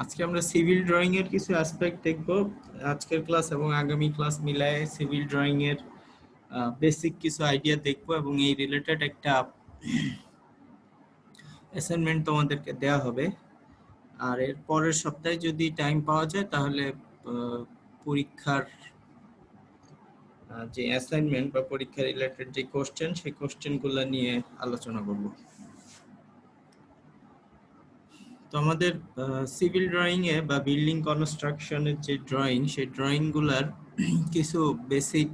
আজকে আমরা civil drawing এর কিছু অ্যাসপেক্ট দেখব। আজকের ক্লাস এবং আগামী ক্লাস মিলায়ে সিভিল ড্রয়িং এর বেসিক কিছু আইডিয়া দেখব এবং এই রিলেটেড একটা অ্যাসাইনমেন্ট তোমাদেরকে দেওয়া হবে। আর এর পরের সপ্তাহে যদি টাইম পাওয়া যায় তাহলে পরীক্ষার যে অ্যাসাইনমেন্ট বা পরীক্ষা রিলেটেড যে কোশ্চেন সেই কোশ্চেনগুলো নিয়ে আলোচনা করব। তো আমাদের সিভিল ড্রয়িং এ বা বিল্ডিং কনস্ট্রাকশনের যে ড্রয়িং সেই ড্রয়িং গুলার কিছু বেসিক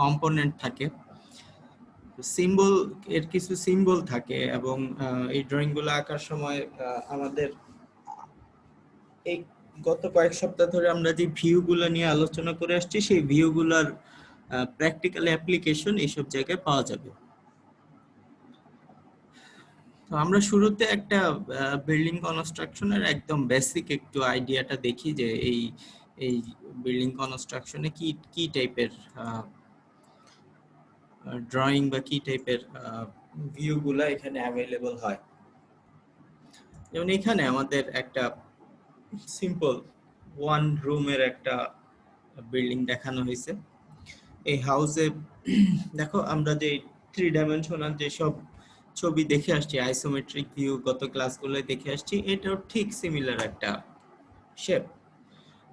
কম্পোনেন্ট থাকে, সিম্বল এর কিছু সিম্বল থাকে এবং এই ড্রয়িং গুলো আঁকার সময় আমাদের এই গত কয়েক সপ্তাহ ধরে আমরা যে ভিউ গুলো নিয়ে আলোচনা করে আসছি সেই ভিউ গুলার প্র্যাকটিক্যাল অ্যাপ্লিকেশন এইসব জায়গায় পাওয়া যাবে। তো আমরা শুরুতে একটা বিল্ডিং কনস্ট্রাকশনের একদম বেসিক একটু আইডিয়াটা দেখি যে এই এই বিল্ডিং কনস্ট্রাকশনে কি কি টাইপের ড্রয়িং বা কি টাইপের ভিউ গুলা এখানে অ্যাভেলেবল হয়। যেমন এখানে আমাদের একটা সিম্পল ওয়ান রুমের একটা বিল্ডিং দেখানো হয়েছে। এই হাউসে দেখো আমরা যে থ্রি ডাইমেনশনাল যেসব ছবি দেখে আসছি, আইসোমেট্রিক ভিউ গত ক্লাসগুলোয় দেখে আসছি, এটাও ঠিক সিমিলার একটা শেপ।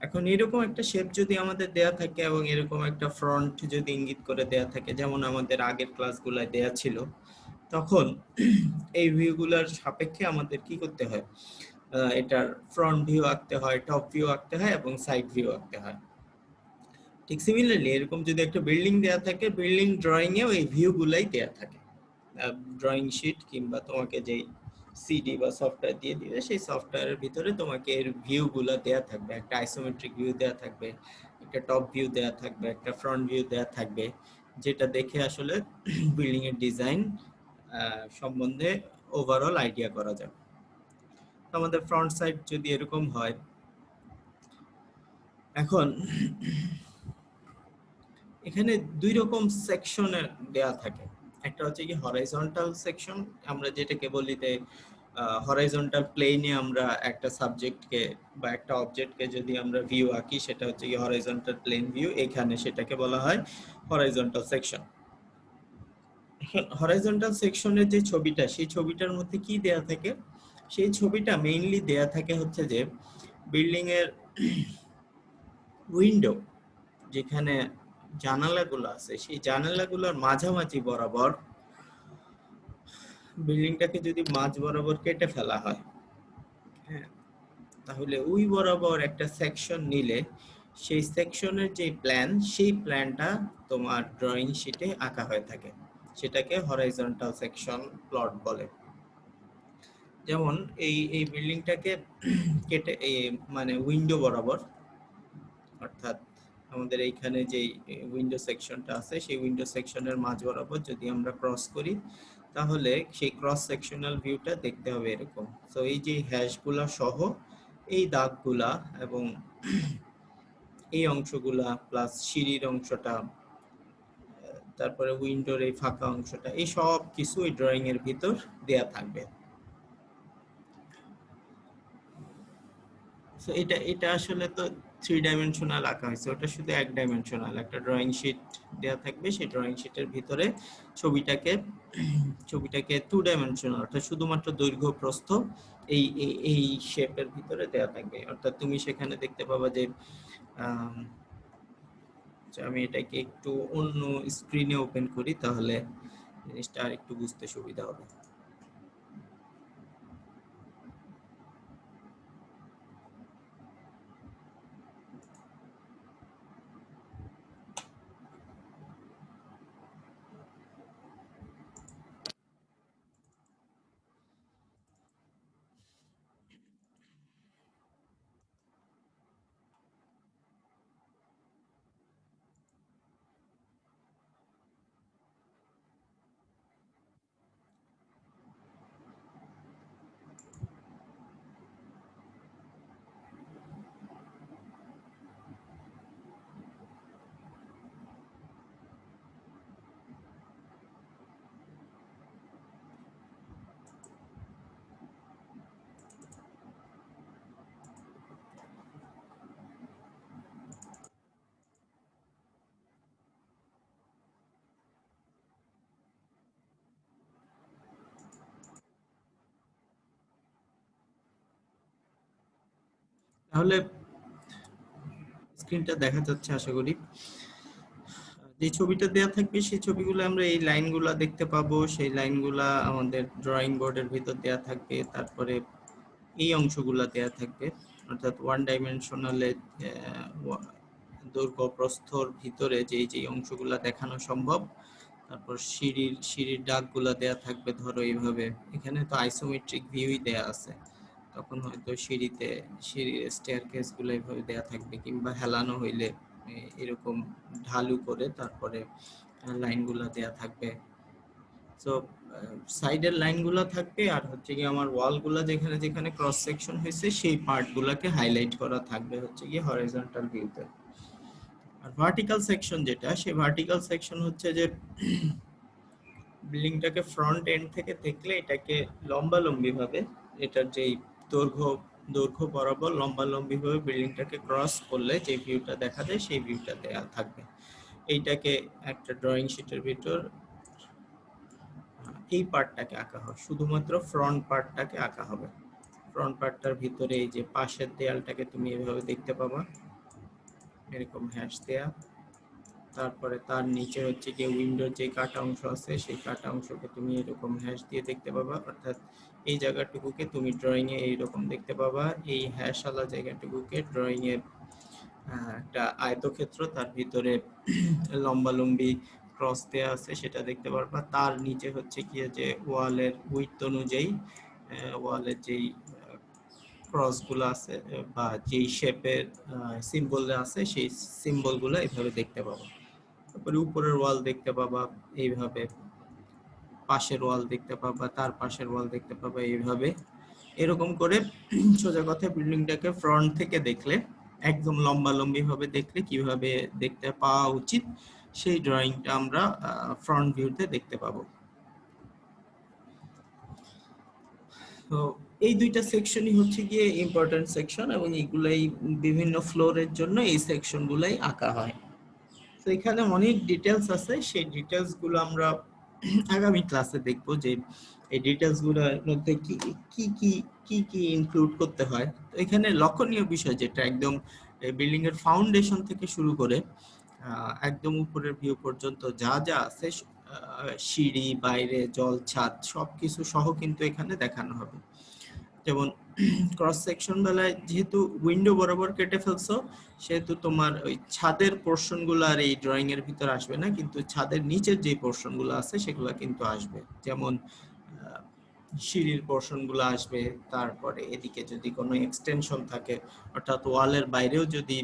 এখন এরকম একটা শেপ যদি আমাদের দেয়া থাকে এবং এরকম একটা ফ্রন্ট যদি ইঙ্গিত করে দেয়া থাকে যেমন আমাদের আগের ক্লাসগুলোয় দেয়া ছিল, তখন এই ভিউগুলোর সাপেক্ষে আমাদের কি করতে হয়, এটার ফ্রন্ট ভিউ আঁকতে হয়, টপ ভিউ আঁকতে হয় এবং সাইড ভিউ আঁকতে হয়। ঠিক সিমিলারলি এরকম যদি একটা বিল্ডিং দেয়া থাকে, বিল্ডিং ড্রয়িং এও এই ভিউ গুলাই দেয়া থাকে। ড্রয়িং শিট কিংবা তোমাকে যেই সিডি বা সফটওয়্যার দিয়ে দিবে সেই সফটওয়্যারের ভিতরে তোমাকে এর ভিউ গুলা দেয়া থাকবে। একটা আইসোমেট্রিক ভিউ দেয়া থাকবে, একটা টপ ভিউ দেয়া থাকবে, একটা ফ্রন্ট ভিউ দেয়া থাকবে, যেটা দেখে আসলে বিল্ডিং এর ডিজাইন সম্বন্ধে ওভারঅল আইডিয়া করা যাবে। আমাদের ফ্রন্ট সাইড যদি এরকম হয়, এখন এখানে দুই রকম সেকশনে দেয়া থাকে। একটা হচ্ছে কি হরাইজন্টাল সেকশন, আমরা যেটাকে বলি যে হরাইজন্টাল প্লেনে আমরা একটা সাবজেক্টকে বা একটা অবজেক্টকে যদি আমরা ভিউ আঁকি সেটা হচ্ছে কি হরাইজন্টাল প্লেন ভিউ, এখানে সেটাকে বলা হয় হরাইজন্টাল সেকশন। হরাইজন্টাল সেকশনের যে ছবিটা, সেই ছবিটার মধ্যে কি দেয়া থাকে, সেই ছবিটা মেইনলি দেয়া থাকে হচ্ছে যে বিল্ডিং এর উইন্ডো, যেখানে জানালাগুলো আছে সেই জানালাগুলোর মাঝামাঝি বরাবর বিল্ডিংটাকে যদি মাঝ বরাবর কেটে ফেলা হয়, হ্যাঁ, তাহলে ওই বরাবর একটা সেকশন নিলে সেই সেকশনের যে প্ল্যান, সেই প্ল্যানটা তোমার ড্রয়িং শিটে আঁকা হয়ে থাকে, সেটাকে হরাইজন্টাল সেকশন প্লট বলে। যেমন এই এই বিল্ডিংটাকে কেটে মানে উইন্ডো বরাবর, অর্থাৎ আমাদের এইখানে যে উইন্ডো সেকশনটা আছে সেই উইন্ডো সেকশনের মাঝ বরাবর যদি আমরা ক্রস করি তাহলে সেই ক্রস সেকশনাল ভিউটা দেখতে হবে এরকম। তো এই যে হ্যাশগুলা সহ এই দাগগুলা এবং এই অংশগুলা প্লাস সিঁড়ির অংশটা, তারপরে উইন্ডোর এই ফাঁকা অংশটা, এই সব কিছু এই ড্রয়িং এর ভিতর দেয়া থাকবে। সো এটা এটা আসলে তো থ্রি ডাইমেনশনাল আঁকা হয়েছে, ওটা শুধু এক ডাইমেনশনাল একটা ড্রয়িং শিট দেওয়া থাকবে, সেই ড্রয়িং শিটের ভিতরে ছবিটাকে ছবিটাকে টু ডাইমেনশনাল অর্থাৎ শুধুমাত্র দৈর্ঘ্য প্রস্থ এই এই এই শেপের ভিতরে দেওয়া থাকবে। অর্থাৎ তুমি সেখানে দেখতে পাবা যে আমি এটাকে একটু অন্য স্ক্রিনে ওপেন করি তাহলে জিনিসটা আর একটু বুঝতে সুবিধা হবে। তাহলে স্ক্রিনটা দেখা যাচ্ছে আশা করি। যে ছবিটা দেয়া থাকবে সেই ছবিগুলো আমরা এই লাইনগুলা দেখতে পাবো, সেই লাইনগুলা আমাদের ড্রয়িং বোর্ডের ভিতর দেয়া থাকবে। তারপরে এই অংশগুলা দেয়া থাকবে, অর্থাৎ ওয়ান ডাইমেনশনালে দৈর্ঘ্য প্রস্থর ভিতরে যে অংশগুলা দেখানো সম্ভব। তারপর সিঁড়ির ডাকগুলা দেয়া থাকবে, ধরো এইভাবে। এখানে তো আইসোমেট্রিক ভিউই দেয়া আছে, তখন হয়তো সিঁড়ির স্টেয়ারকেস গুলো এইভাবে দেয়া থাকবে, কিংবা হেলানো হইলে এরকম ঢালু করে তারপরে লাইনগুলা দেয়া থাকবে। সো সাইডের লাইনগুলো থাকবে, আর হচ্ছে কি আমার ওয়ালগুলা যেখানে যেখানে ক্রস সেকশন হয়েছে সেই পার্টগুলোকে হাইলাইট করা থাকবে হচ্ছে কি হরিজন্টাল ভিউতে। আর ভার্টিক্যাল সেকশন যেটা, সেই ভার্টিক্যাল সেকশন হচ্ছে যে বিল্ডিংটাকে ফ্রন্ট এন্ড থেকে দেখলে এটাকে লম্বালম্বি ভাবে, এটার যেই দৈর্ঘ্য বরাবর লম্বালম্বি ভাবে বিল্ডিংটাকে ক্রস করলে যে ভিউটা দেখা যায় সেই ভিউটা দেয়া থাকবে। এইটাকে একটা ড্রয়িং শিটের ভিতর এই পার্টটাকে আঁকা হয়, শুধুমাত্র ফ্রন্ট পার্টটাকে আঁকা হবে। ফ্রন্ট পার্টটার ভিতরে এই যে পাশের দেয়ালটাকে তুমি এভাবে দেখতে পাবা, এরকম হ্যাশ দেয়া। তারপরে তার নিচে হচ্ছে গিয়ে উইন্ডোর যে কাটা অংশ আছে সেই কাটা অংশকে তুমি এরকম হ্যাশ দিয়ে দেখতে পাবা, অর্থাৎ এই জায়গাটুকুকে তুমি ড্রয়িং এ এইরকম দেখতে পাবা। এই হ্যাশওয়ালা জায়গাটুকুকে ড্রয়িং এর একটা আয়তক্ষেত্র, তার ভিতরে লম্বালম্বি ক্রস দেয়া আছে সেটা দেখতে পারবা। তার নিচে হচ্ছে গিয়ে যে ওয়ালের উইডথ অনুযায়ী ওয়ালের যেই ক্রসগুলো আছে বা যেই শেপের সিম্বল আছে সেই সিম্বলগুলো এইভাবে দেখতে পাবো। তারপরে উপরের ওয়াল দেখতে পাবা এইভাবে, পাশের ওয়াল দেখতে পাবা, তার পাশের ওয়াল দেখতে পাবা, এইভাবে। এরকম করে সোজা কথা বিল্ডিংটাকে ফ্রন্ট থেকে দেখলে, একদম লম্বালম্বি ভাবে দেখলে কিভাবে দেখতে পাওয়া উচিত সেই ড্রয়িংটা আমরা ফ্রন্ট ভিউতে দেখতে পাবো। তো এই দুইটা সেকশনই হচ্ছে গিয়ে ইম্পর্টেন্ট সেকশন, এবং এগুলাই বিভিন্ন ফ্লোরের জন্য এই সেকশনগুলাই আঁকা হয়। তো এখানে অনেক ডিটেলস আছে, সেই ডিটেলস গুলো আমরা আগামী ক্লাসে দেখবো যে এই ডিটেলস গুলোর মধ্যে কি কি কি কি কি ইনক্লুড করতে হয়। তো এখানে লক্ষণীয় বিষয় যেটা একদম বিল্ডিং এর ফাউন্ডেশন থেকে শুরু করে একদম উপরের ভিউ পর্যন্ত যা যা আছে, সিঁড়ি, বাইরে, জল, ছাদ সবকিছু সহ কিন্তু এখানে দেখানো হবে। যেমন ক্রস সেকশন বেলায় যেহেতু উইন্ডো বরাবর কেটে ফেলছো, সেহেতু তোমার ওই ছাদের পোর্শন গুলো আর এই ড্রয়িং এর ভিতর আসবে না, কিন্তু ছাদের নিচের যে পোর্শন গুলো আছে সেগুলো কিন্তু আসবে। যেমন সিঁড়ির পোর্শন গুলো আসবে, তারপরে এদিকে যদি কোনো এক্সটেনশন থাকে, অর্থাৎ ওয়ালের বাইরেও যদি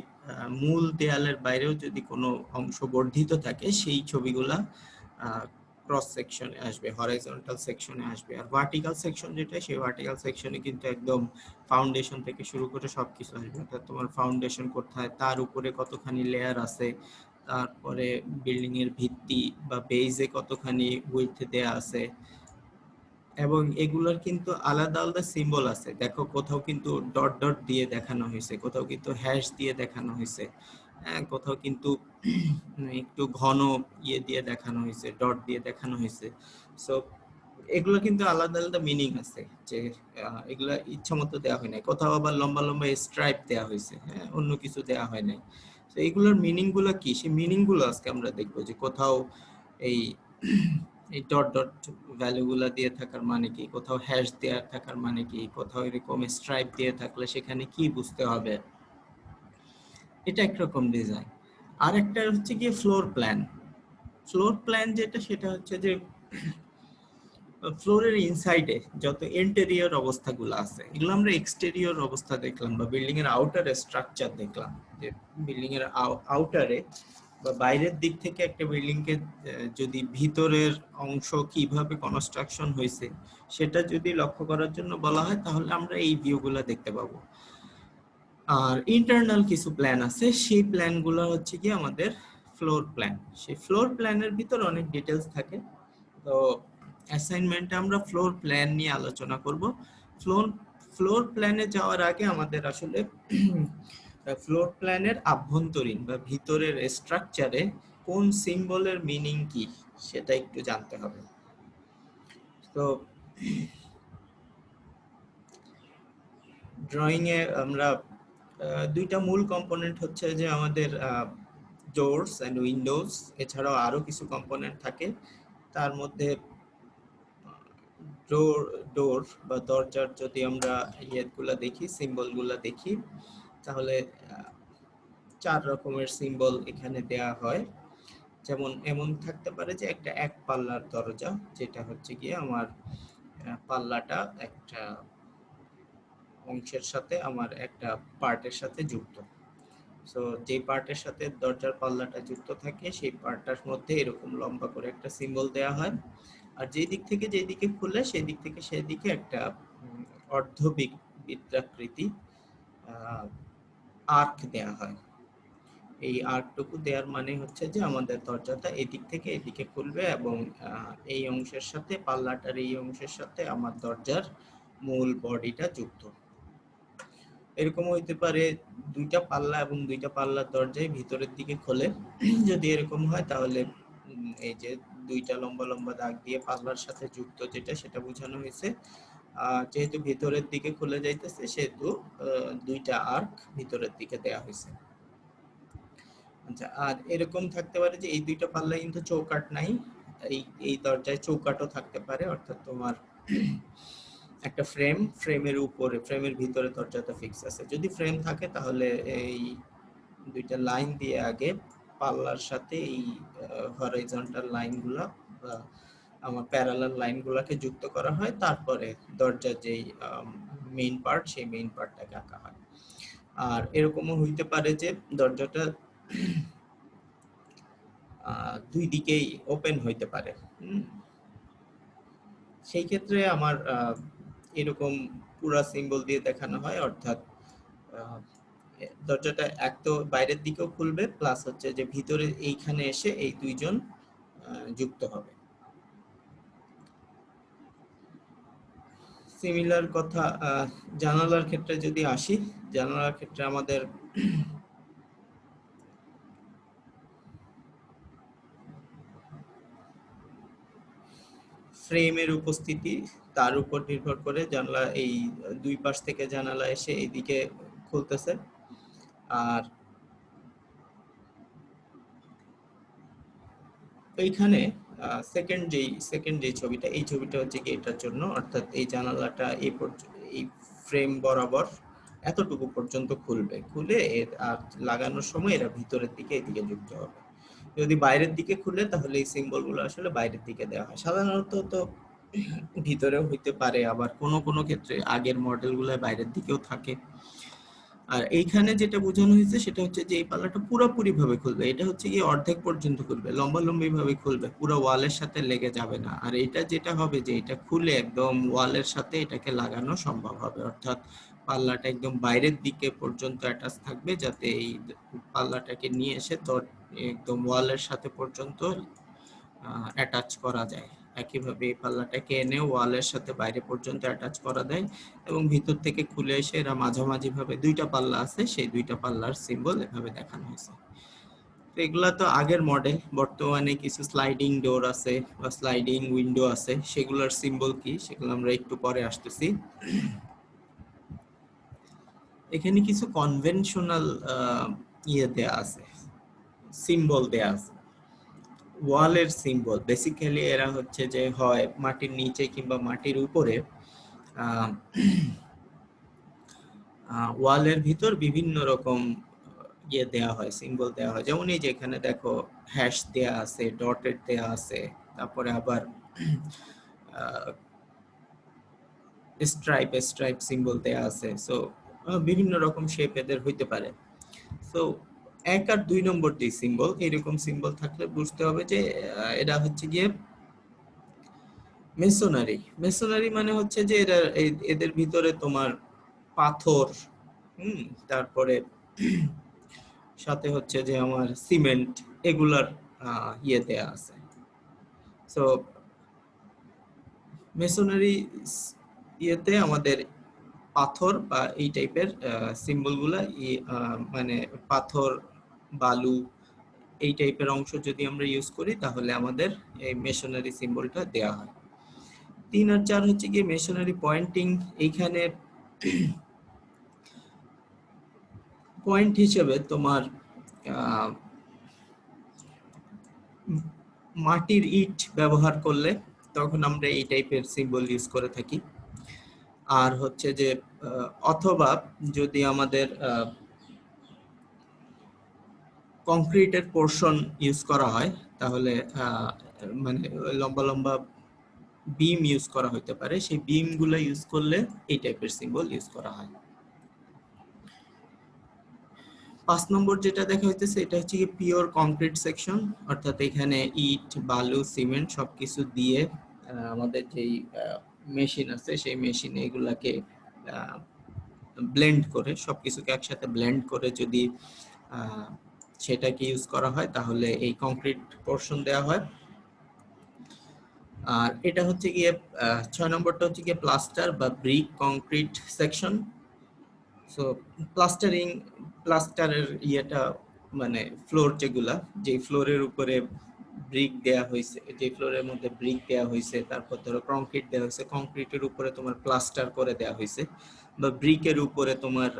মূল দেয়ালের বাইরেও যদি কোনো অংশ বর্ধিত থাকে, সেই ছবিগুলা ক্রস সেকশনে আসবে, হরাইজন্টাল সেকশনে আসবে। আর ভার্টিক্যাল সেকশন যেটা, সেই ভার্টিক্যাল সেকশনে কিন্তু একদম ফাউন্ডেশন থেকে শুরু করে সবকিছু আসবে, অর্থাৎ তোমার ফাউন্ডেশন কোথায়, তার উপরে কতখানি লেয়ার আছে, তারপরে বিল্ডিং এর ভিত্তি বা বেজে কতখানি উইডথ দেয়া আছে, এবং এগুলোর কিন্তু আলাদা আলাদা সিম্বল আছে। দেখো কোথাও কিন্তু ডট ডট দিয়ে দেখানো হয়েছে, কোথাও কিন্তু হ্যাশ দিয়ে দেখানো হয়েছে, কোথাও কিন্তু একটু ঘন ইয়ে দিয়ে দেখানো হয়েছে, ডট দিয়ে দেখানো হয়েছে। সো এগুলো কিন্তু আলাদা আলাদা মিনিং আছে, যে এগুলা ইচ্ছা মতো দেওয়া হয় নাই। কোথাও আবার লম্বা লম্বা স্ট্রাইপ দেওয়া হয়েছে, হ্যাঁ, অন্য কিছু দেওয়া হয় নাই। তো এগুলোর মিনিং গুলো কি, সেই মিনিং গুলো আজকে আমরা দেখবো, যে কোথাও এই এই ডট ডট ভ্যালু গুলা দিয়ে থাকার মানে কি, কোথাও হ্যাশ দেওয়া থাকার মানে কি, কোথাও এরকম স্ট্রাইপ দিয়ে থাকলে সেখানে কি বুঝতে হবে। এটা একরকম ডিজাইন। আর একটা হচ্ছে গিয়ে ফ্লোর প্ল্যান। ফ্লোর প্ল্যান যেটা, সেটা হচ্ছে যে ফ্লোরের ইনসাইডে যত ইন্টেরিয়র অবস্থাগুলো আছে, এগুলো আমরা এক্সটেরিয়র অবস্থা দেখলাম বা বিল্ডিং এর আউটারে স্ট্রাকচার দেখলাম, যে বিল্ডিং এর আউটারে বা বাইরের দিক থেকে একটা বিল্ডিং কে যদি ভিতরের অংশ কিভাবে কনস্ট্রাকশন হয়েছে সেটা যদি লক্ষ্য করার জন্য বলা হয়, তাহলে আমরা এই ভিউগুলো দেখতে পাবো। আর ইন্টারনাল কিছু প্ল্যান আছে, সেই প্ল্যানগুলো হচ্ছে কি আমাদের ফ্লোর প্ল্যান। সেই ফ্লোর প্ল্যানের ভিতর অনেক ডিটেলস থাকে। তো অ্যাসাইনমেন্টে আমরা ফ্লোর প্ল্যান নিয়ে আলোচনা করব। ফ্লোর ফ্লোর প্ল্যানে যাওয়ার আগে আমাদের আসলে ফ্লোর প্ল্যানের আভ্যন্তরীণ বা ভিতরের স্ট্রাকচারে কোন সিম্বলের মিনিং কি সেটা একটু জানতে হবে। তো ড্রয়িং এ আমরা দুইটা মূল কম্পোনেন্ট হচ্ছে যে আমাদের ডোরস এন্ড উইন্ডোজ, এছাড়াও আরো কিছু কম্পোনেন্ট থাকে। তার মধ্যে ডোর ডোর বা দরজার যদি আমরা ইয়েগুলা দেখি, সিম্বলগুলা দেখি, তাহলে 4 রকমের সিম্বল এখানে দেয়া হয়। যেমন এমন থাকতে পারে যে একটা এক পাল্লার দরজা, যেটা হচ্ছে গিয়ে আমার পাল্লাটা একটা অংশের সাথে, আমার একটা পার্টের সাথে যুক্ত। সো যে পার্টের সাথে দরজার পাল্লাটা যুক্ত থাকে সেই পার্টটার মধ্যে এরকম লম্বা করে একটা সিম্বল দেয়া হয়। আর যেই দিক থেকে যেই দিকে খুলে সেই দিক থেকে সেই দিকে একটা বৃত্তাকৃতি আর্ক দেয়া হয়। এই আর্কটুকু দেওয়ার মানে হচ্ছে যে আমাদের দরজাটা এদিক থেকে এদিকে খুলবে এবং এই অংশের সাথে, পাল্লাটার এই অংশের সাথে আমার দরজার মূল বডিটা যুক্ত। এরকম হইতে পারে দুইটা পাল্লা এবং দুইটা পাল্লার দরজায় ভিতরের দিকে খোলে। যদি এরকম হয় তাহলে এই যে দুইটা লম্বা লম্বা দাগ দিয়ে পাল্লার সাথে যুক্ত যেটা, সেটা বোঝানো হয়েছে। যেহেতু ভিতরের দিকে খুলে যাইতেছে সেহেতু দুইটা আর্ক ভিতরের দিকে দেয়া হয়েছে। আচ্ছা, আর এরকম থাকতে পারে যে এই দুইটা পাল্লা কিন্তু চৌকাট নাই, এই দরজায় চৌকাটও থাকতে পারে, অর্থাৎ তোমার একটা ফ্রেমের উপরে, ফ্রেমের ভিতরে দরজাটা ফিক্স আছে। যদি ফ্রেম থাকে তাহলে এই দুইটা লাইন দিয়ে আগে পাল্লার সাথে এই হরাইজন্টাল লাইনগুলা বা আমার প্যারালাল লাইনগুলোকে যুক্ত করা হয়, তারপরে দরজার যেই মেইন পার্ট সেই মেইন পার্টটাকে আঁকা হয়। আর এরকমও হইতে পারে যে দরজাটা দুই দিকেই ওপেন হইতে পারে। সেই ক্ষেত্রে আমার এরকম পুরা সিম্বল দিয়ে দেখানো হয়, অর্থাৎ দরজাটা এক তো বাইরের দিকেও খুলবে, প্লাস হচ্ছে যে ভিতরে এইখানে এসে এই দুইজন যুক্ত হবে। সিমিলার কথা জানালার ক্ষেত্রে যদি আসি, জানালার ক্ষেত্রে আমাদের ফ্রেমের উপস্থিতি, তার উপর নির্ভর করে জানালা এই দুই পাশ থেকে জানালা এসে এইদিকে খুলতেছে। আর এইখানে সেকেন্ড যেই ছবিটা, এই ছবিটা হচ্ছে কি এটার জন্য, অর্থাৎ এই জানালাটা এই ফ্রেম বরাবর এতটুকু পর্যন্ত খুলবে, খুলে আর লাগানোর সময় এরা ভিতরের দিকে এদিকে যুক্ত হবে। যদি বাইরের দিকে খুলে তাহলে এই সিম্বলগুলো আসলে বাইরের দিকে দেওয়া হয়। সাধারণত তো ভিতরেও হইতে পারে, আবার কোনো কোনো ক্ষেত্রে আগের মডেলগুলো বাইরের দিকেও থাকে। আর এইখানে যেটা বোঝানো হয়েছে সেটা হচ্ছে যে এই পাল্লাটা পুরোপুরি ভাবে খুলবে, এটা হচ্ছে কি অর্ধেক পর্যন্ত খুলবে, লম্বালম্বি ভাবে খুলবে, পুরো ওয়ালের সাথে লেগে যাবে না। আর এটা যেটা হবে যে এটা খুলে একদম ওয়ালের সাথে এটাকে লাগানো সম্ভব হবে, অর্থাৎ পাল্লাটা একদম বাইরের দিকে পর্যন্ত অ্যাটাচ থাকবে, যাতে এই পাল্লাটাকে নিয়ে এসে একদম ওয়ালের সাথে পর্যন্ত অ্যাটাচ করা যায়। একইভাবে এই পাল্লাটাকে এনে ওয়ালের সাথে বাইরে পর্যন্ত অ্যাটাচ করা যায়, এবং ভিতর থেকে খুলে এসে এরা মাঝামাঝি ভাবে দুইটা পাল্লা আছে, সেই দুইটা পাল্লার সিম্বল এভাবে দেখানো হয়েছে। তো এগুলা তো আগের মডেল। বর্তমানে কিছু স্লাইডিং ডোর আছে বা স্লাইডিং উইন্ডো আছে, সেগুলোর সিম্বল কি সেগুলো আমরা একটু পরে আসতেছি। এখানে কিছু কনভেনশনাল ইয়ে দেয়া আছে, সিম্বল দেয়া আছে, ওয়ালের সিম্বল। বেসিক্যালি এরা হচ্ছে যে হয় মাটির নিচে কিংবা মাটির উপরে ওয়ালের ভিতর বিভিন্ন রকম ইয়ে দেয়া হয়, সিম্বল দেয়া হয়। যেমন এই যে এখানে দেখো হ্যাশ দেয়া আছে, ডটেড দেয়া আছে, তারপরে আবার স্ট্রাইপ সিম্বল দেয়া আছে। সো বিভিন্ন রকম শেপ এদের হইতে পারে। সো 1 আর 2 নম্বর যে সিম্বল, এরকম সিম্বল থাকলে বুঝতে হবে যে এটা হচ্ছে গিয়ে মেসোনারি মানে হচ্ছে যে এদের ভিতরে তোমার পাথর, তারপরে সাথে হচ্ছে যে আমার সিমেন্ট, এগুলার ইয়ে দেয়া আছে। সো মেসোনারি ইয়েতে আমাদের পাথর বা এই টাইপের সিম্বলগুলা, মানে পাথর, বালু, এই টাইপের অংশ যদি আমরা ইউজ করি তাহলে আমাদের এই মেশনারি সিম্বলটা দেয়া হয়। 3 আর 4 হচ্ছে কি মেশনারি পয়েন্টিং। এইখানে পয়েন্ট হিসেবে তোমার মাটির ইট ব্যবহার করলে তখন আমরা এই টাইপের সিম্বল ইউজ করে থাকি। আর হচ্ছে যে অথবা যদি আমাদের কংক্রিটের পোর্শন ইউজ করা হয় তাহলে মানে লম্বা লম্বা বিম ইউজ করা হতে পারে, সেই বিম গুলো ইউজ করলে এই টাইপের সিম্বল ইউজ করা হয়। 5 নম্বর যেটা দেখা হইতেছে এটা হচ্ছে কি পিওর কংক্রিট সেকশন, অর্থাৎ এখানে ইট বালু সিমেন্ট সবকিছু দিয়ে আমাদের যেই মেশিন আছে সেই মেশিনে এগুলাকে ব্লেন্ড করে সবকিছুকে একসাথে ব্লেন্ড করে যদি সেটাকে ইউজ করা হয় তাহলে এই কংক্রিট পোর্শন দেওয়া হয়। আর এটা হচ্ছে গিয়ে 6 নম্বরটা হচ্ছে গিয়ে প্লাস্টার বা ব্রিক কংক্রিট সেকশন। সো প্লাস্টারের ইয়েটা মানে ফ্লোর যেগুলা, যে ফ্লোরের উপরে ব্রিক দেয়া হয়েছে, যে ফ্লোরের মধ্যে ব্রিক দেয়া হয়েছে, তারপর ধরো কংক্রিট দেওয়া হয়েছে, কংক্রিটের উপরে তোমার প্লাস্টার করে দেওয়া হয়েছে, বা ব্রিকের উপরে তোমার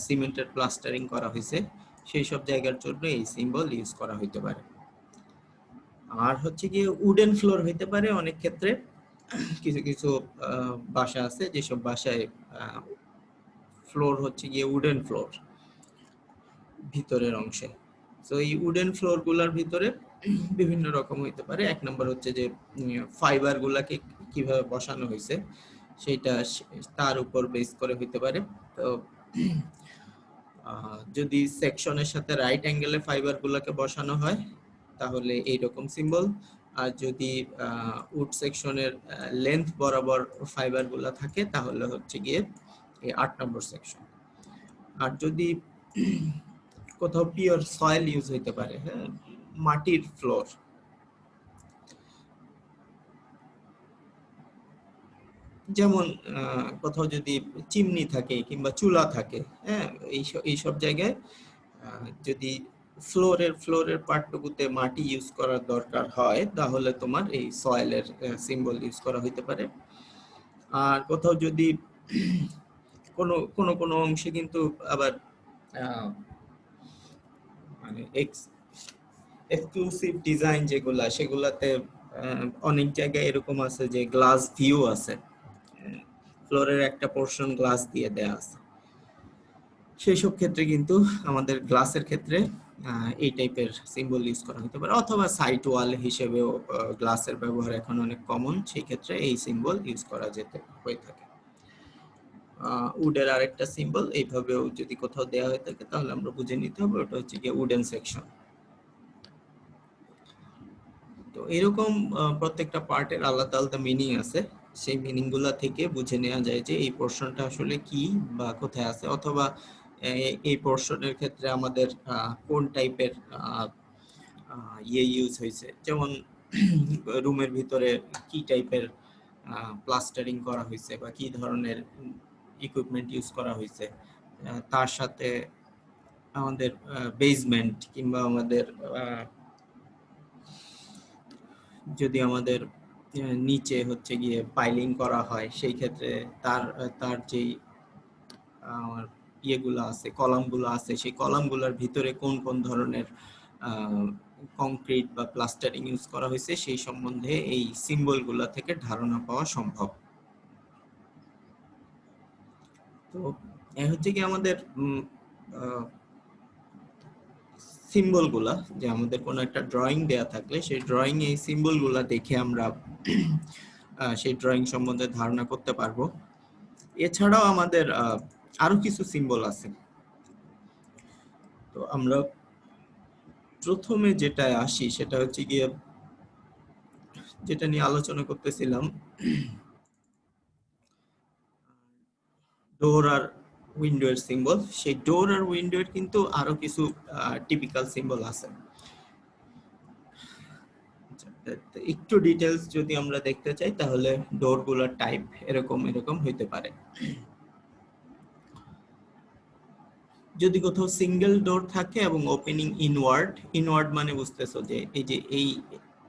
সিমেন্টের প্লাস্টারিং করা হয়েছে, সেই সব জায়গার জন্য এই সিম্বল ইউজ করা হইতে পারে। আর হচ্ছে গিয়ে উডেন ফ্লোর হইতে পারে অনেক ক্ষেত্রে, কিছু কিছু বাসা আছে যেসব বাসায় ফ্লোর হচ্ছে গিয়ে উডেন ফ্লোর ভিতরের অংশে। তো এই উডেন ফ্লোর গুলার ভিতরে বিভিন্ন রকম হইতে পারে। 1 নম্বর হচ্ছে যে ফাইবার গুলাকে কিভাবে বসানো হয়েছে সেটা তার উপর বেস করে হইতে পারে। তো যদি সেকশনের সাথে রাইট অ্যাঙ্গেলে ফাইবার গুলাকে বসানো হয় তাহলে এইরকম সিম্বল, আর যদি উড সেকশনের লেন্থ বরাবর ফাইবার গুলা থাকে তাহলে হচ্ছে গিয়ে এই 8 নম্বর সেকশন। আর যদি কোথাও পিওর সয়েল ইউজ হইতে পারে, হ্যাঁ, মাটির ফ্লোর, যেমন কোথাও যদি চিমনি থাকে কিংবা চুলা থাকে, হ্যাঁ, এই সব জায়গায় যদি ফ্লোরের পার্টটুকুতে মাটি ইউজ করার দরকার হয় তাহলে তোমার এই সয়েলের সিম্বল ইউজ করা হইতে পারে। আর কোথাও যদি কোনো অংশে কিন্তু আবার মানে এক্সক্লুসিভ ডিজাইন যেগুলা সেগুলাতে অনেক জায়গায় এরকম আছে যে গ্লাস ভিউ আছে, ফ্লোরের একটা পোর্শন গ্লাস দিয়ে দেয়া আছে, সেই সব ক্ষেত্রে কিন্তু আমাদের গ্লাসের ক্ষেত্রে এই টাইপের সিম্বল ইউজ করা হতে পারে। অথবা সাইড ওয়াল হিসেবেও গ্লাসের ব্যবহার এখন অনেক কমন, সেই ক্ষেত্রে এই সিম্বল ইউজ করা যেতে হয়ে থাকে। উডের আরেকটা সিম্বল এইভাবেও যদি কোথাও দেওয়া হয়ে থাকে তাহলে আমরা বুঝে নিতে হবে ওটা হচ্ছে গিয়ে উডেন সেকশন। তো এরকম প্রত্যেকটা পার্টের আলাদা আলাদা মিনিং আছে, সেই মিনিং গুলা থেকে বুঝে নেওয়া যায় যে এই পোর্শনটা আসলে কি বা কোথায় আছে, অথবা এই পোর্শনের ক্ষেত্রে আমাদের কোন টাইপের ইয়ে ইউজ হয়েছে, যেমন রুমের ভিতরে কি টাইপের প্লাস্টারিং করা হয়েছে বা কি ধরনের ইকুইপমেন্ট ইউজ করা হয়েছে, তার সাথে আমাদের বেসমেন্ট কিংবা আমাদের যদি আমাদের নিচে হচ্ছে গিয়ে পাইলিং করা হয় সেই ক্ষেত্রে তার যেই ইয়েগুলো আছে, কলামগুলো আছে, সেই কলামগুলোর ভিতরে কোন কোন ধরনের কংক্রিট বা প্লাস্টারিং ইউজ করা হয়েছে সেই সম্বন্ধে এই সিম্বলগুলো থেকে ধারণা পাওয়া সম্ভব। তো এই হচ্ছে কি আমাদের সিম্বলগুলা, যে আমাদের কোনো একটা ড্রয়িং দেয়া থাকলে সেই ড্রয়িং এই সিম্বলগুলা দেখে আমরা সেই ড্রয়িং সম্বন্ধে ধারণা করতে পারবো। এছাড়াও আমাদের আরো কিছু সিম্বল আছে। তো আমরা প্রথমে যেটা আসি সেটা হচ্ছে গিয়ে যেটা নিয়ে আলোচনা করতেছিলাম, ডোর আর উইন্ডোর সিম্বল। সেই ডোর আর উইন্ডোর কিন্তু আরো কিছু টিপিক্যাল সিম্বল আছে। একটু ডিটেলস যদি আমরা দেখতে চাই তাহলে ডোর গুলোর টাইপ এরকম হইতে পারে। যদি কোথাও সিঙ্গেল ডোর থাকে এবং ওপেনিং ইনওয়ার্ড মানে বুঝতেছো যে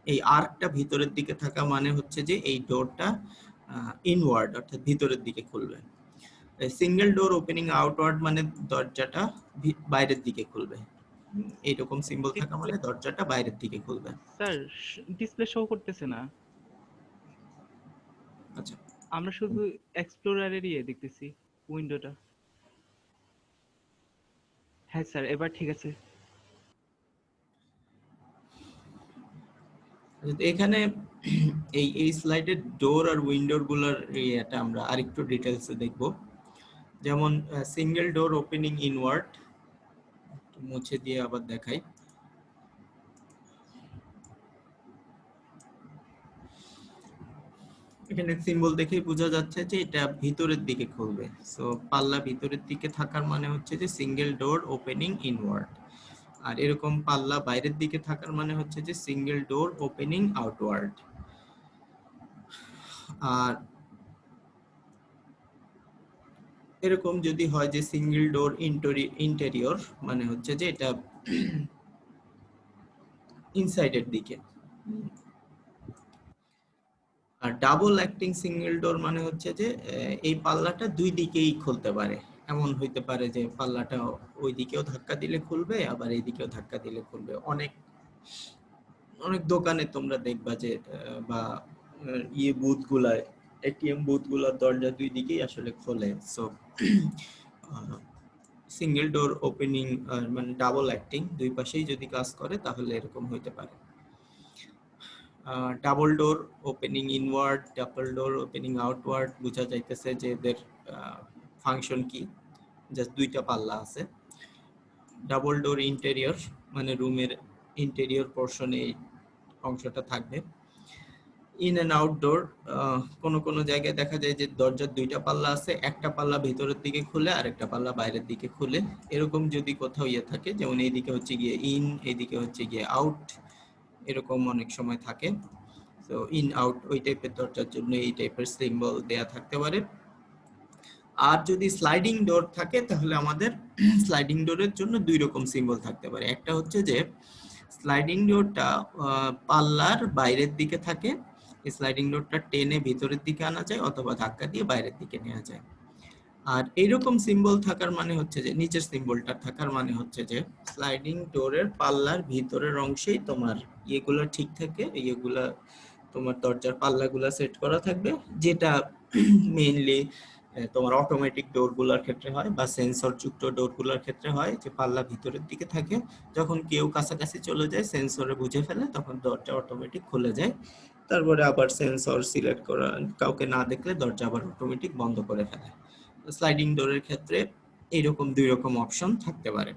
এই আর্কটা ভিতরের দিকে থাকা মানে হচ্ছে যে এই ডোরটা ইনওয়ার্ড অর্থাৎ ভিতরের দিকে খুলবে। সিঙ্গেল ডোর ওপেনিং আউটওয়ার্ড মানে দরজাটা বাইরের দিকে খুলবে, এইরকম সিম্বল থাকা ডিসপ্লে মানে দরজাটা বাইরের দিকে খুলবে। স্যার ডিসপ্লে শো করতেছে না, আচ্ছা, আমরা শুধু এক্সপ্লোরারেরই দেখতেছি উইন্ডোটা। হ্যাঁ স্যার এবার ঠিক আছে। এখানে এই স্লাইডের ডোর আর উইন্ডোর গুলোর এটা আমরা আরেকটু ডিটেলসে দেখব। যেমন সিঙ্গেল ডোর ওপেনিং ইনওয়ার্ড, মুছে দিয়ে আবার দেখাই। এখানে সিম্বল দেখেই বোঝা যাচ্ছে যে এটা ভিতরের দিকে খুলবে। সো পাল্লা ভিতরের দিকে থাকার মানে হচ্ছে যে সিঙ্গেল ডোর ওপেনিং ইনওয়ার্ড, আর এরকম পাল্লা বাইরের দিকে থাকার মানে হচ্ছে যে সিঙ্গেল ডোর ওপেনিং আউটওয়ার্ড। আর এরকম যদি হয় যে সিঙ্গেল ডোর ইন্টেরিয়র মানে হচ্ছে যে এটা ইনসাইডের দিকে। আর ডাবল অ্যাক্টিং সিঙ্গেল ডোর মানে হচ্ছে যে এই পাল্লাটা দুই দিকেই খুলতে পারে। এমন হইতে পারে যে পাল্লাটা ওই দিকেও ধাক্কা দিলে খুলবে, আবার এই দিকেও ধাক্কা দিলে খুলবে। অনেক অনেক দোকানে তোমরা দেখবা যে বা বুথ গুলায়, এটিএম বুথ গুলার দরজা দুই দিকেই আসলে খোলে। সো সিঙ্গেল ডোর ওপেনিং মানে ডাবল অ্যাক্টিং, দুই পাশেই যদি কাজ করে তাহলে এরকম হইতে পারে। Double door opening inward, double door opening outward, বোঝা যাইতেছে যে এদের ফাংশন কি, জাস্ট দুইটা পাল্লা আছে। ডাবল ডোর ইন্টেরিয়র মানে রুমের ইন্টেরিয়র পোর্শনে এই অংশটা থাকবে। ইন অ্যান্ড আউটডোর, কোন কোন জায়গায় দেখা যায় যে দরজার দুইটা পাল্লা আছে, একটা পাল্লা ভেতরের দিকে খুলে আর একটা পাল্লা বাইরের দিকে খুলে। এরকম যদি কোথাও ইয়ে থাকে, যেমন এইদিকে হচ্ছে গিয়ে ইন, এইদিকে হচ্ছে গিয়ে আউট, এরকম অনেক সময় থাকে। তো ইন আউট ওই টাইপের দরজার জন্য এই টাইপের সিম্বল দেয়া থাকতে পারে। আর যদি স্লাইডিং ডোর থাকে তাহলে আমাদের স্লাইডিং ডোরের জন্য দুই রকম সিম্বল থাকতে পারে। একটা হচ্ছে যে স্লাইডিং ডোরটা পাল্লার বাইরের দিকে থাকে, স্লাইডিং ডোরটা টেনে ভিতরের দিকে আনা যায় অথবা ধাক্কা দিয়ে বাইরের দিকে নেওয়া যায়। আর এইরকম সিম্বল থাকার মানে হচ্ছে যে নিচের সিম্বলটা থাকার মানে হচ্ছে যে স্লাইডিং ডোরের পাল্লার ভিতরের অংশেই তোমার ইয়েগুলো ঠিক থাকে, ইয়েগুলা তোমার দরজার পাল্লাগুলা সেট করা থাকবে, যেটা মেইনলি তোমার অটোমেটিক ডোরগুলোর ক্ষেত্রে হয় বা সেন্সর যুক্ত ডোরগুলোর ক্ষেত্রে হয়, যে পাল্লা ভিতরের দিকে থাকে। যখন কেউ কাছাকাছি চলে যায় সেন্সরে বুঝে ফেলে, তখন দরজা অটোমেটিক খুলে যায়। তারপরে আবার সেন্সর সিলেক্ট করা, কাউকে না দেখলে দরজা আবার অটোমেটিক বন্ধ করে ফেলে। স্লাইডিং ডোরের ক্ষেত্রে এইরকম দুই রকম অপশন থাকতে পারে।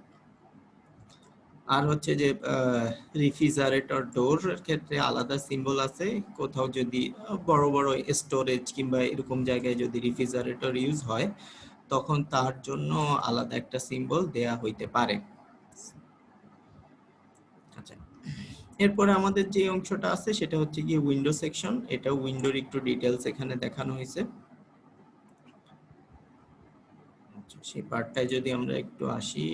আর হচ্ছে যে রেফ্রিজারেটর ডোর ক্ষেত্রে আলাদা সিম্বল আছে। কোথাও যদি বড় বড় স্টোরেজ কিংবা এরকম জায়গায় যদি রেফ্রিজারেটর ইউজ হয় তখন তার জন্য আলাদা একটা সিম্বল দেয়া হইতে পারে। আচ্ছা, এরপরে আমাদের যে অংশটা আছে সেটা হচ্ছে গিয়ে উইন্ডো সেকশন। এটা উইন্ডোর একটু ডিটেলস এখানে দেখানো হয়েছে। আচ্ছা, সেই পার্টটায় যদি আমরা একটু আসি,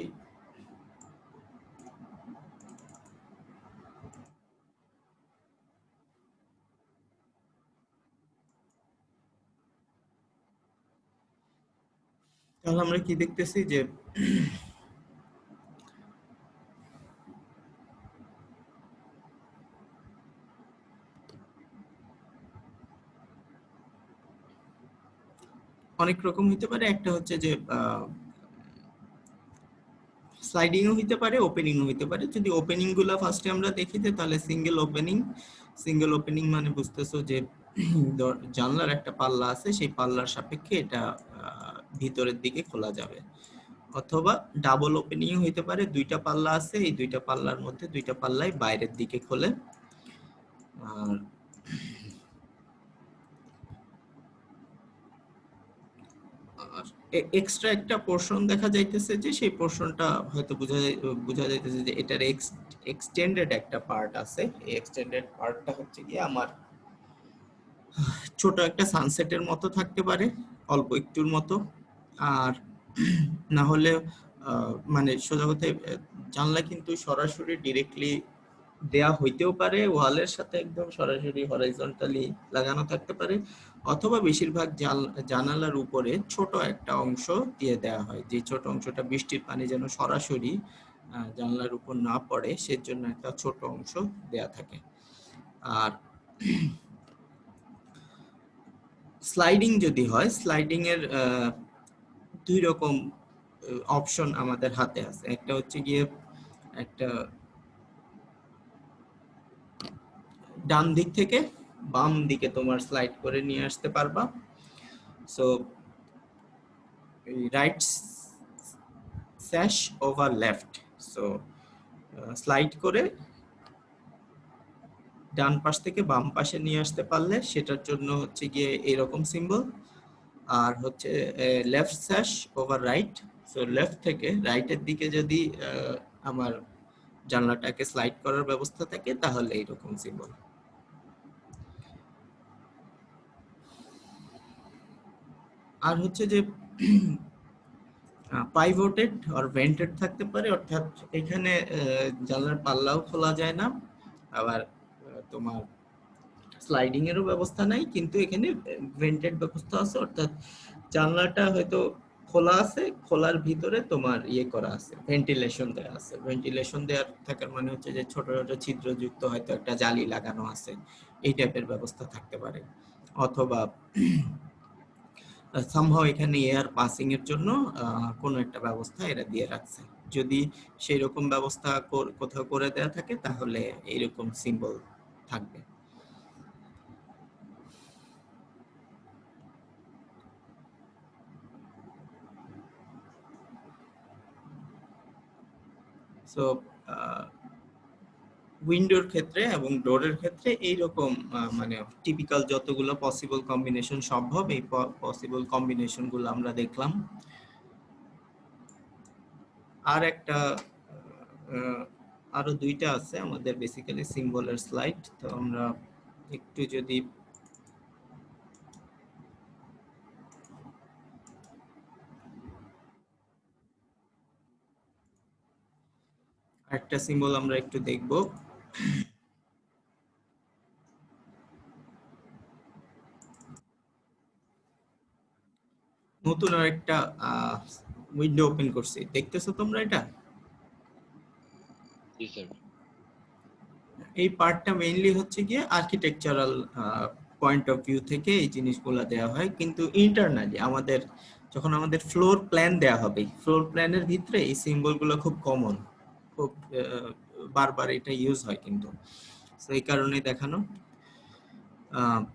তাহলে আমরা কি দেখতেছি যে অনেক রকম হইতে পারে। একটা হচ্ছে যে স্লাইডিংও হইতে পারে, ওপেনিংও হইতে পারে। যদি ওপেনিং গুলা ফার্স্টে আমরা দেখি তাহলে সিঙ্গেল ওপেনিং। সিঙ্গেল ওপেনিং মানে বুঝতেছো যে জানলার একটা পাল্লা আছে, সেই পাল্লার সাপেক্ষে এটা ভিতরের দিকে খোলা যাবে। অথবা ডাবল ওপেনিং হইতে পারে, দুইটা পাল্লা আছে, এই দুইটা পাল্লার মধ্যে দুইটা পাল্লাই বাইরের দিকে খোলে। আর এক্সট্রা একটা পোর্শন দেখা যাইতেছে যে সেই পোর্শনটা হয়তো বোঝা যাইতেছে যে এটার এক্সটেন্ডেড একটা পার্ট আছে। এই এক্সটেন্ডেড পার্টটা হচ্ছে কি আমার ছোট একটা সানসেটের মতো থাকতে পারে, অল্প একটুর মতো। আর না হলে মানে সোজা কথায় জানলা কিন্তু সরাসরি ডিরেক্টলি দেয়া হইতেও পারে, ওয়ালের সাথে একদম সরাসরি হরাইজন্টালি লাগানো থাকতে পারে, অথবা বেশিরভাগ জানালার উপরে ছোট একটা অংশ দিয়ে দেওয়া হয়, যে ছোট অংশটা বৃষ্টির পানি যেন সরাসরি জানলার উপর না পড়ে সেজন্য একটা ছোট অংশ দেয়া থাকে। আর স্লাইডিং যদি হয়, স্লাইডিং এর দুই রকম অপশন আমাদের হাতে আছে। একটা হচ্ছে গিয়ে একটা ডান দিক থেকে বাম দিকে তোমার স্লাইড করে নিয়ে আসতে পারবা। So right sash over left, so slide করে ডান পাশ থেকে বাম পাশে নিয়ে আসতে পারলে সেটার জন্য হচ্ছে গিয়ে এরকম সিম্বল। আর হচ্ছে left sash over right, so left থেকে রাইটের দিকে যদি আমার জানলাটাকে স্লাইড করার ব্যবস্থা থাকে তাহলে এইরকম সিম্বল। আর হচ্ছে যে পাইভটেড আর ভেন্টেড থাকতে পারে, অর্থাৎ এখানে জানলার পাল্লাও খোলা যায় না, আবার তোমার স্লাইডিং এরও ব্যবস্থা নাই, কিন্তু এখানে ভেন্টেড ব্যবস্থা আছে, অর্থাৎ জানলাটা হয়তো খোলা আছে, খোলার ভিতরে তোমার ইয়ে করা আছে, ভেন্টিলেশন দেওয়া আছে। ভেন্টিলেশন দেওয়ার থাকার মানে হচ্ছে যে ছোট ছোট ছিদ্রযুক্ত হয়তো একটা জালি লাগানো আছে, এই টাইপের ব্যবস্থা থাকতে পারে। অথবা সামহাও এখানে এয়ার পাসিং এর জন্য কোনো একটা ব্যবস্থা এরা দিয়ে রাখছে। যদি সেই রকম ব্যবস্থা কোথাও করে দেয়া থাকে তাহলে এইরকম সিম্বল থাকবে। সো উইন্ডোর ক্ষেত্রে এবং ডোরের ক্ষেত্রে এইরকম মানে টিপিক্যাল যতগুলো পসিবল কম্বিনেশন সম্ভব, এই পসিবল কম্বিনেশন গুলো আমরা দেখলাম। আর একটা আরো দুইটা আছে আমাদের বেসিক্যালি সিম্বলের স্লাইড, তো আমরা একটু যদি একটা সিম্বল আমরা একটু দেখব। নতুন আরেকটা উইন্ডো ওপেন করছি, দেখতেছো তোমরা এটা? জি স্যার। এই পার্টটা মেইনলি হচ্ছে গিয়ে আর্কিটেকচারাল পয়েন্ট অফ ভিউ থেকে এই জিনিসগুলো দেওয়া হয়, কিন্তু ইন্টারনালি আমাদের যখন আমাদের ফ্লোর প্ল্যান দেওয়া হবে, ফ্লোর প্ল্যানের ভিতরে এই সিম্বলগুলো খুব কমন, খুব বারবার এটা ইউজ হয়, কিন্তু এই কারণে দেখানো।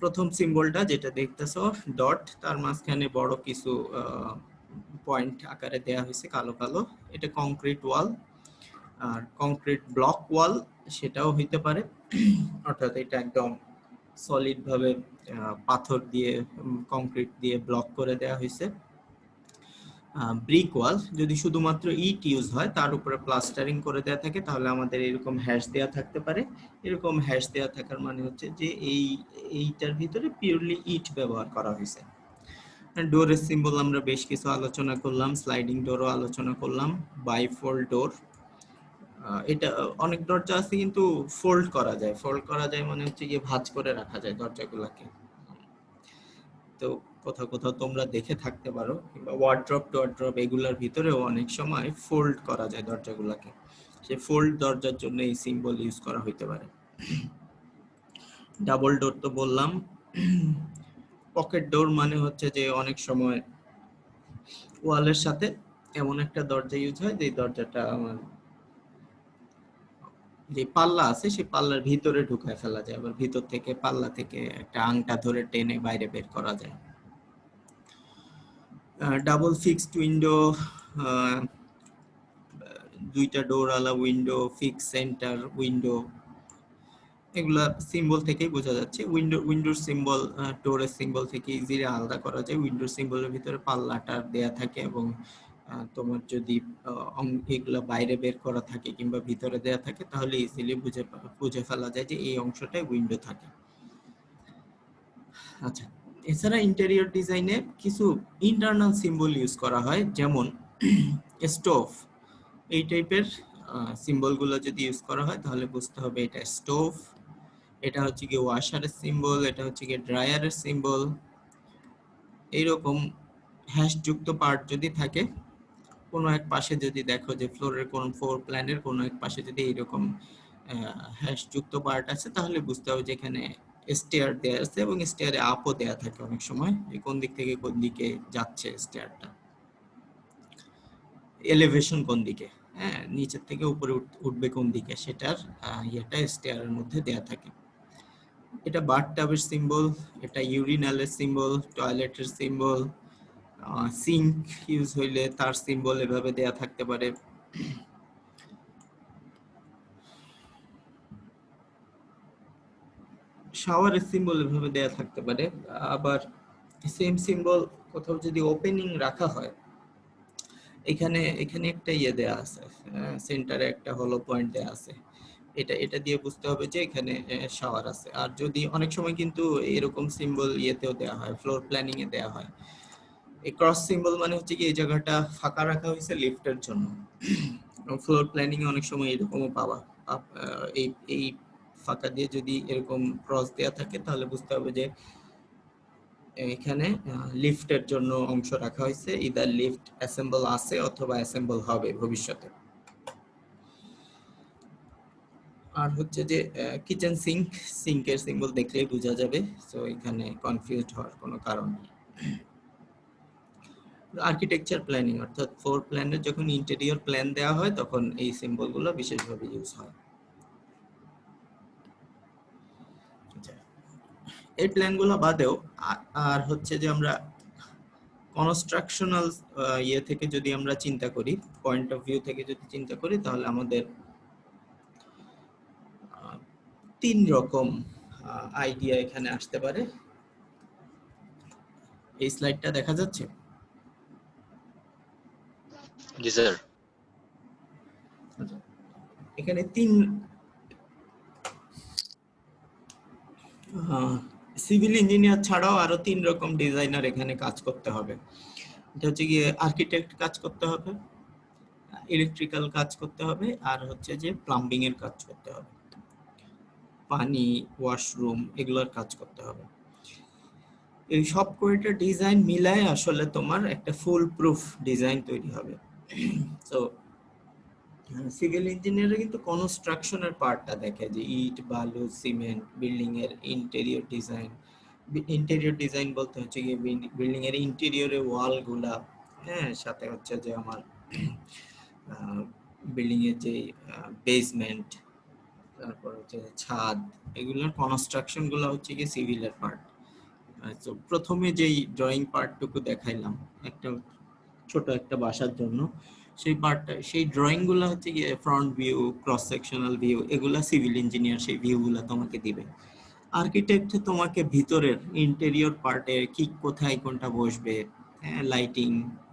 প্রথম সিম্বলটা যেটা দেখতেছো ডট, তার মাঝখানে বড় কিছু পয়েন্ট আকারে দেয়া হয়েছে কালো কালো, এটা কংক্রিট ওয়াল। আর কংক্রিট ব্লক ওয়াল সেটাও হইতে পারে, অর্থাৎ এটা একদম সলিড ভাবে পাথর দিয়ে কংক্রিট দিয়ে ব্লক করে দেয়া হয়েছে। ব্রিক ওয়াল যদি শুধুমাত্র ইট ইউজ হয়, তার উপরে প্লাস্টারিং করে দেয়া থাকে, তাহলে আমাদের এরকম হ্যাশ দেয়া থাকতে পারে। এরকম হ্যাশ দেয়া থাকার মানে হচ্ছে যে এইটার ভিতরে পিওরলি ইট ব্যবহার করা হয়েছে। ডোরের সিম্বল আমরা বেশ কিছু আলোচনা করলাম, স্লাইডিং ডোরও আলোচনা করলাম। বাইফোল্ড ডোর, এটা অনেক দরজা আছে কিন্তু ফোল্ড করা যায়, ফোল্ড করা যায় মানে হচ্ছে গিয়ে ভাঁজ করে রাখা যায় দরজাগুলোকে। তো কোথাও কোথাও তোমরা দেখে থাকতে পারো, কিংবা ওয়ার্ড্রপ টোয়ার্ড্রপ এগুলোর ভিতরেও অনেক সময় ফোল্ড করা যায় দরজাগুলোকে, সেই ফোল্ড দরজার জন্য এই সিম্বল ইউজ করা হইতে পারে। ডাবল ডোর তো বললাম। পকেট ডোর মানে হচ্ছে যে অনেক সময় ওয়ালের সাথে এমন একটা দরজা ইউজ হয় যে দরজাটা আমার যে পাল্লা আছে সেই পাল্লার ভিতরে ঢুকায় ফেলা যায়, আবার ভিতর থেকে পাল্লা থেকে একটা আংটা ধরে টেনে বাইরে বের করা যায়। ডাবল ফিক্সড উইন্ডো, দুইটা ডোর আলা উইন্ডো, ফিক্স সেন্টার উইন্ডো, এগুলা সিম্বল থেকেই বোঝা যাচ্ছে। উইন্ডোর সিম্বল ডোরের সিম্বল থেকে ইজিলি আলাদা করা যায়। উইন্ডোর সিম্বলের ভিতরে পাল্লাটা দেয়া থাকে, এবং তোমার যদি এগুলা বাইরে বের করা থাকে কিংবা ভিতরে দেয়া থাকে তাহলে ইজিলি বুঝে ফেলা যায় যে এই অংশটায় উইন্ডো থাকে। আচ্ছা, এছাড়া ইন্টেরিয়র ডিজাইনে কিছু ইন্টারনাল সিম্বল ইউজ করা হয়, যেমন স্টোভ এই টাইপের সিম্বলগুলো যদি ইউজ করা হয় তাহলে বুঝতে হবে এটা স্টোভ, এটা হচ্ছে কি ওয়াশারের সিম্বল, এটা হচ্ছে কি ড্রায়ারের সিম্বল। এইরকম হ্যাশ যুক্ত পার্ট যদি থাকে, কোনো এক পাশে যদি দেখো যে ফ্লোর প্ল্যানের কোনো এক পাশে যদি এইরকম হ্যাশ যুক্ত পার্ট আছে, তাহলে বুঝতে হবে যে এখানে স্টেয়ার দেয়া আছে, এবং স্টেয়ারে আপও দেয়া থাকে অনেক সময়, যে কোন দিক থেকে কোন দিকে যাচ্ছে স্টেয়ারটা, এলিভেশন কোন দিকে, হ্যাঁ নিচের থেকে উপরে উঠবে কোন দিকে, সেটার ইয়েটা স্টেয়ারের মধ্যে দেয়া থাকে। এটা বাথটাবের সিম্বল, এটা ইউরিনালের সিম্বল, টয়লেটের সিম্বল, সিঙ্ক ইউজ হইলে তার সিম্বল এভাবে দেয়া থাকতে পারে। শাওয়ারের সিম্বল এভাবে দেয়া থাকতে পারে। আবার সেম সিম্বল কোথাও যদি ওপেনিং রাখা হয়, এখানে এখানে একটা ইয়ে দেয়া আছে, সেন্টারে একটা হলো পয়েন্ট দেয়া আছে, এটা এটা দিয়ে বুঝতে হবে যে এখানে শাওয়ার আছে। আর যদি অনেক সময় কিন্তু এরকম সিম্বল ইয়েতেও দেয়া হয়, ফ্লোর প্ল্যানিং এ দেয়া হয়। এই ক্রস সিম্বল মানে হচ্ছে কি এই জায়গাটা ফাঁকা রাখা হয়েছে লিফটের জন্য। ফ্লোর প্ল্যানিং এ অনেক সময় এরকমও পাওয়া, এই এই ফাঁকা দিয়ে যদি এরকম ক্রস দেয়া থাকে, তাহলে বুঝতে হবে যে এখানে লিফটের জন্য অংশ রাখা হয়েছে, ইদার লিফট অ্যাসেম্বল আছে অথবা অ্যাসেম্বল হবে ভবিষ্যতে। আর হচ্ছে যে কিচেন সিঙ্ক, সিঙ্কের সিম্বল দেখলেই বোঝা যাবে, সো এখানে কনফিউজড হওয়ার কোনো কারণ নেই। আর্কিটেকচার প্ল্যানিং অর্থাৎ ফ্লোর প্ল্যানের যখন ইন্টেরিয়র প্ল্যান দেওয়া হয়, তখন এই সিম্বলগুলো বিশেষভাবে ইউজ হয়। আচ্ছা, এই প্ল্যানগুলো বাদেও আর হচ্ছে যে আমরা কনস্ট্রাকশনাল ইয়ে থেকে যদি আমরা চিন্তা করি, পয়েন্ট অফ ভিউ থেকে যদি চিন্তা করি, তাহলে আমাদের 3 রকম আইডিয়া এখানে আসতে পারে। এই স্লাইডটা দেখা যাচ্ছে? জি স্যার। এখানে 3 সিভিল ইঞ্জিনিয়ার ছাড়াও আরো 3 রকম ডিজাইনার এখানে কাজ করতে হবে। এটা হচ্ছে গিয়ে আর্কিটেক্ট কাজ করতে হবে, ইলেকট্রিক্যাল কাজ করতে হবে, আর হচ্ছে যে প্লাম্বিং এর কাজ করতে হবে, পানি, ওয়াশরুম এগুলোর কাজ করতে হবে। এই সব কয়টা ডিজাইন মিলায় আসলে তোমার একটা ফুল প্রুফ ডিজাইন তৈরি হবে। তো সিভিল ইঞ্জিনিয়ার কিন্তু কনস্ট্রাকশনের পার্টটা দেখে, যে ইট, বালু, সিমেন্ট, বিল্ডিং এর ইন্টেরিয়র ডিজাইন। ইন্টেরিয়র ডিজাইন বলতে হচ্ছে গিয়ে বিল্ডিং এর ইন্টেরিয়রে ওয়াল গুলা, হ্যাঁ সাথে হচ্ছে যে আমার বিল্ডিং এর যে বেসমেন্ট, তারপর হচ্ছে ছাদ, এগুলোর কনস্ট্রাকশন গুলো হচ্ছে কি সিভিলের পার্ট। তো প্রথমে যেই ড্রয়িং পার্টটুকু দেখাইলাম একটা ছোট একটা বাসার জন্য, সেই পার্টটা, সেই ড্রয়িং গুলো হচ্ছে কি front view, cross sectional view, এগুলা সিভিল ইঞ্জিনিয়ার সেই ভিউ গুলা তোমাকে দিবে। আর্কিটেক্ট তোমাকে ভিতরের ইন্টেরিয়র পার্টে কি কোথায় কোনটা বসবে, হ্যাঁ লাইটিং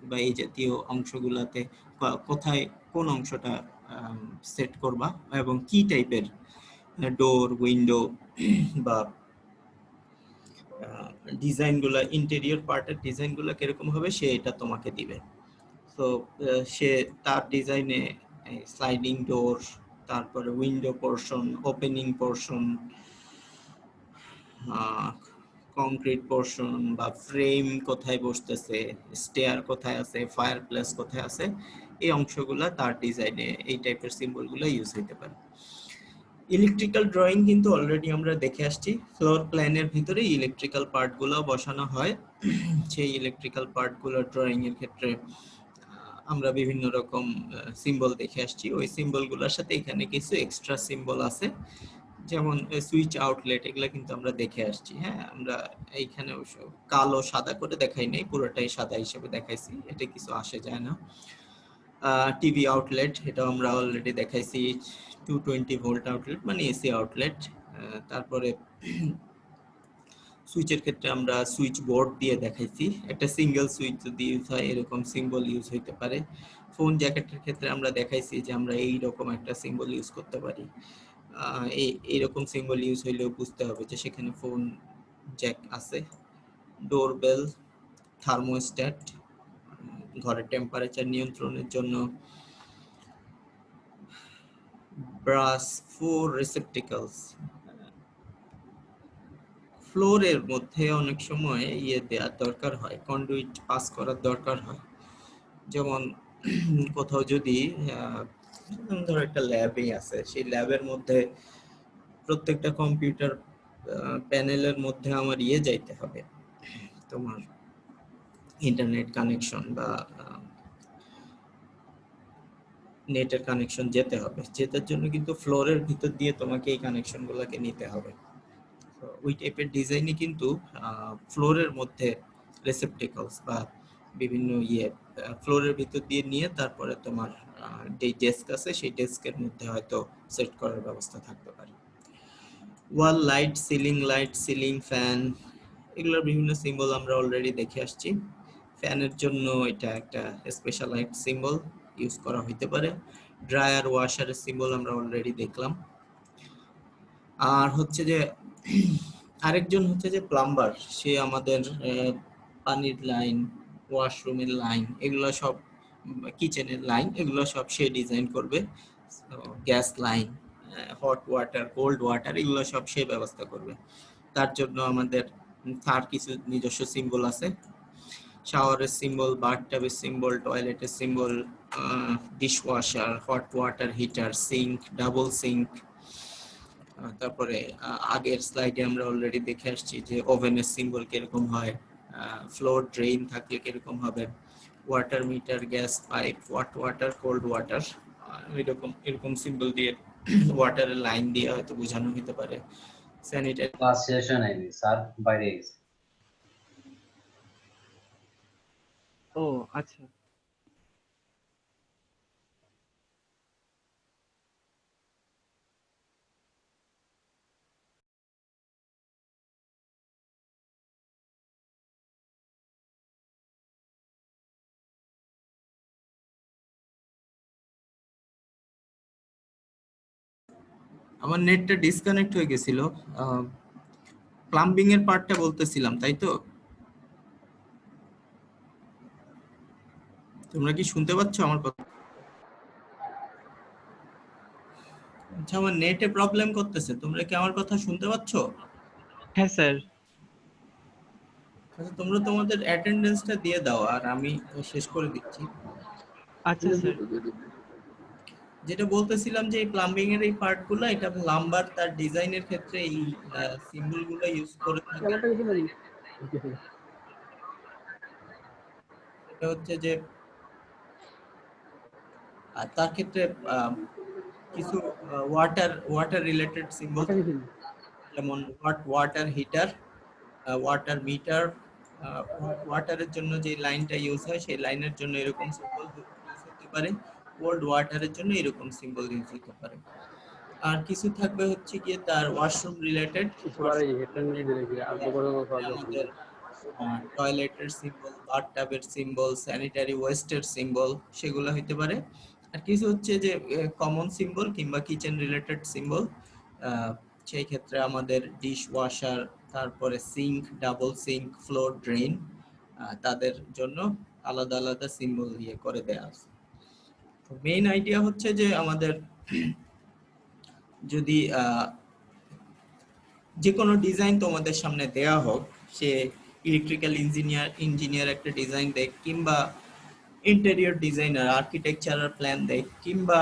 বা এই জাতীয় অংশগুলোতে কোথায় কোন অংশটা সেট করবা, এবং কি টাইপের ডোর, উইন্ডো বা ডিজাইনগুলো, ইন্টেরিয়র পার্টের ডিজাইনগুলো কিরকম হবে সে এটা তোমাকে দিবে। তো সে তার ডিজাইনে স্লাইডিং ডোর, তারপরে window portion, opening portion, concrete portion বা ফ্রেম কোথায় বসতেছে, স্টেয়ার কোথায় আছে, ফায়ার প্লেস কোথায় আছে, এই অংশগুলো তার ডিজাইনে এই টাইপের সিম্বলগুলো ইউজ হতে পারে। ইলেকট্রিক্যাল ড্রয়িং কিন্তু অলরেডি আমরা দেখে আসছি, ফ্লোর প্ল্যানের ভিতরে ইলেকট্রিক্যাল পার্টগুলো বসানো হয়। সেই ইলেকট্রিক্যাল পার্টগুলোর ড্রয়িং এর ক্ষেত্রে আমরা বিভিন্ন রকম সিম্বল দেখে আসছি। ওই সিম্বলগুলোর সাথে এখানে কিছু এক্সট্রা সিম্বল আছে, যেমন সুইচ আউটলেট, এগুলা কিন্তু আমরা দেখে আসছি। হ্যাঁ, আমরা এইখানে কালো সাদা করে দেখাই নাই, পুরোটাই সাদা হিসেবে দেখাইছি, এটা কিছু আসে যায় না। টিভি আউটলেট, এটা আমরা অলরেডি দেখাইছি, 220 ভোল্ট আউটলেট মানে এসি আউটলেট। তারপরে সুইচের ক্ষেত্রে আমরা সুইচ বোর্ড দিয়ে দেখাইছি, একটা সিঙ্গেল সুইচ যদি ইউজ হয় এরকম সিম্বল ইউজ হইতে পারে। ফোন জ্যাকেটের ক্ষেত্রে আমরা দেখাইছি যে আমরা এই রকম একটা সিম্বল ইউজ করতে পারি। এইরকম সিম্বল ইউজ হইলেও বুঝতে হবে যে সেখানে ফোন জ্যাক আছে। ডোরবেল, থার্মোস্ট্যাট, ঘরের টেম্পারেচার নিয়ন্ত্রণের জন্য ব্রাশ, 4 receptacles। ফ্লোরের মধ্যে অনেক সময় দেওয়ার দরকার হয়, কন্ডুইট পাস করার দরকার হয়। যেমন কোথাও যদি ধরো একটা ল্যাবই আছে, সেই ল্যাবের মধ্যে প্রত্যেকটা কম্পিউটার প্যানেলের মধ্যে আমার যাইতে হবে, তোমার ইন্টারনেট কানেকশন বা নেটের কানেকশন যেতে হবে, যেটার জন্য কিন্তু ফ্লোরের ভিতর দিয়ে তোমাকে এই কানেকশনগুলোকে নিতে হবে। ওই টাইপের ডিজাইনই কিন্তু ফ্লোরের মধ্যে রেসেপ্টিকলস বা বিভিন্ন ফ্লোরের ভিতর দিয়ে নিয়ে তারপরে তোমার যে ডেস্ক আছে সেই ডেস্কের মধ্যে হয়তো সেট করার ব্যবস্থা থাকতে পারে। ওয়াল লাইট, সিলিং ফ্যান, এগুলোর বিভিন্ন সিম্বল আমরা অলরেডি দেখে আসছি। ফ্যানের জন্য এটা একটা স্পেশালাইজড সিম্বল ইউজ করা হইতে পারে। ড্রায়ার, ওয়াশারের সিম্বল আমরা অলরেডি দেখলাম। আর হচ্ছে যে আরেকজন হচ্ছে যে প্লাম্বার, সে আমাদের পানির লাইন, ওয়াশরুমের লাইন, এগুলো সব, কিচেনের লাইন, এগুলো সব সে ডিজাইন করবে। Gas line, hot water, cold water, এগুলো সব সে ব্যবস্থা করবে। তার জন্য আমাদের তার কিছু নিজস্ব সিম্বল আছে। শাওয়ারের সিম্বল, বাথটাবের সিম্বল, টয়লেটের symbol, dishwasher, hot water heater, sink, double sink. তারপরে আগের স্লাইডে আমরা অলরেডি দেখে আসছি যে ওভেনের সিম্বল কিরকম হয়, ফ্লোর ড্রেন থাকলে কিরকম হবে, water meter, gas pipe, hot water, cold water, এরকম সিম্বল দিয়ে ওয়াটারের লাইন দিয়ে হয়তো বোঝানো হতে পারে। স্যানিটারি ক্লাস শেষ হয় নাকি স্যার? বাইরে গেছে। ও আচ্ছা। আমার নেটটা ডিসকানেক্ট হয়ে গেছিল। প্লাম্বিং এর পার্টটা বলতেছিলাম, তাই তো? তোমরা কি শুনতে পাচ্ছ আমার কথা? আচ্ছা, আমার নেটে প্রবলেম করতেছে, তোমরা কি আমার কথা শুনতে পাচ্ছ? হ্যাঁ স্যার। আচ্ছা, তোমরা তোমাদের অ্যাটেন্ডেন্সটা দিয়ে দাও আর আমি শেষ করে দিচ্ছি। আচ্ছা স্যার। যেটা বলতেছিলাম যে এই প্লাম্বিং এর এই পার্টগুলো, এটা প্লাম্বার তার ডিজাইনের ক্ষেত্রে এই সিম্বলগুলো ইউজ করে থাকে। এটা হচ্ছে যে তার ক্ষেত্রে কিছু ওয়াটার রিলেটেড সিম্বল, যেমন ওয়াটার হিটার, ওয়াটার মিটার, ওয়াটারের জন্য যে লাইনটা ইউজ হয় সেই লাইনের জন্য এরকম সিম্বল ইউজ হতে পারে, কোল্ড ওয়াটারের জন্য এরকম সিম্বল ইউজ হতে পারে। আর কিছু থাকবে হচ্ছে গিয়ে তার ওয়াশরুম রিলেটেড, আমাদের টয়লেটের সিম্বল, বাথটাবের সিম্বল, স্যানিটারি ওয়েস্টের সিম্বল, সেগুলো হতে পারে। আর কিছু হচ্ছে যে কমন সিম্বল কিংবা কিচেন রিলেটেড সিম্বল, সেই ক্ষেত্রে আমাদের ডিশ ওয়াশার, তারপরে sink, double sink, floor drain, তাদের জন্য আলাদা আলাদা সিম্বল দিয়ে করে দেয়া আছে। মেইন আইডিয়া হচ্ছে যে আমাদের যদি যে কোনো ডিজাইন তোমাদের সামনে দেয়া হোক, সে ইলেকট্রিক্যাল ইঞ্জিনিয়ার একটা ডিজাইন দেখ, কিংবা ইন্টেরিয়র ডিজাইনার আর্কিটেকচারাল প্ল্যান দেখ, কিংবা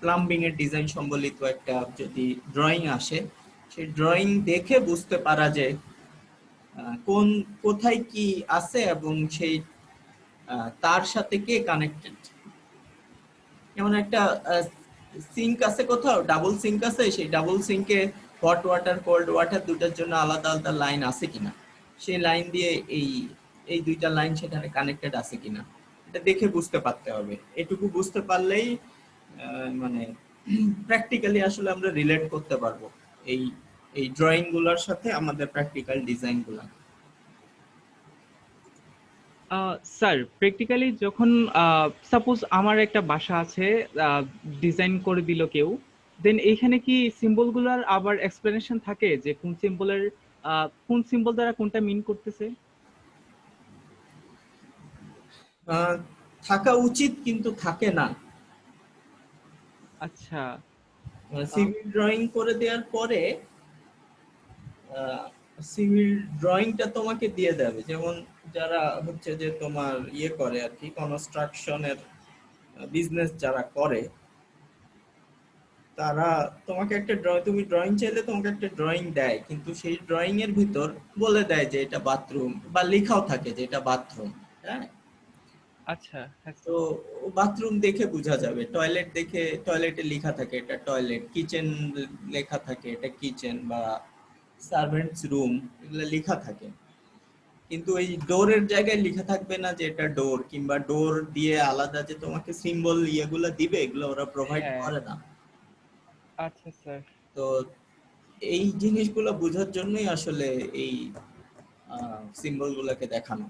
প্লাম্বিং এর ডিজাইন সম্বলিত একটা যদি ড্রয়িং আসে, সেই ড্রয়িং দেখে বুঝতে পারা যে কোথায় কি আছে এবং সেই তার সাথে কে কানেক্টেড। যেমন একটা সিঙ্ক আছে, কোথাও ডাবল সিঙ্ক আছে, সেই ডাবল সিঙ্কে হট ওয়াটার, কোল্ড ওয়াটার দুটার জন্য আলাদা আলাদা লাইন আছে কিনা, সেই লাইন দিয়ে এই এই দুইটা লাইন সেখানে কানেক্টেড আছে কিনা, এটা দেখে বুঝতে পারতে হবে। এটুকু বুঝতে পারলেই মানে প্র্যাকটিক্যালি আসলে আমরা রিলেট করতে পারবো এই এই ড্রয়িং গুলোর সাথে আমাদের প্র্যাকটিক্যাল ডিজাইন গুলা। স্যার প্র্যাকটিক্যালি যখন সাপোজ আমার একটা বাসা আছে, ডিজাইন করে দিল কেউ, দেন এইখানে কি সিম্বলগুলোর আবার এক্সপ্লেনেশন থাকে যে কোন সিম্বল দ্বারা কোনটা মিন করতেছে? থাকা উচিত কিন্তু থাকে না। আচ্ছা। সিভিল ড্রয়িং করে দেওয়ার পরে সিভিল ড্রয়িংটা তোমাকে দিয়ে দেবে, যেমন যারা হচ্ছে যে তোমার ইয়ে করে আর কি, কনস্ট্রাকশনের বিজনেস যারা করে, তারা তোমাকে একটা তুমি ড্রয়িং চাইলে তোমাকে একটা ড্রয়িং দেয়, কিন্তু সেই ড্রয়িং এর ভিতর বলে দেয় যে এটা বাথরুম, বা লেখাও থাকে যে এটা বাথরুম। হ্যাঁ, আচ্ছা, হ্যাঁ তো বাথরুম দেখে বোঝা যাবে, টয়লেট দেখে টয়লেটে লেখা থাকে এটা টয়লেট, কিচেন লেখা থাকে এটা কিচেন, বা সার্ভেন্টস রুম এগুলো লেখা থাকে। কিন্তু এই ডোরের জায়গায় লেখা থাকবে না যে এটা ডোর, কিংবা ডোর দিয়ে আলাদা যে তোমাকে সিম্বল ইয়েগুলো দিবে, এগুলো ওরা প্রোভাইড হ্যাঁ। করে না। আচ্ছা স্যার। তো এই জিনিসগুলো বোঝার জন্যই আসলে এই সিম্বল গুলোকে দেখানো।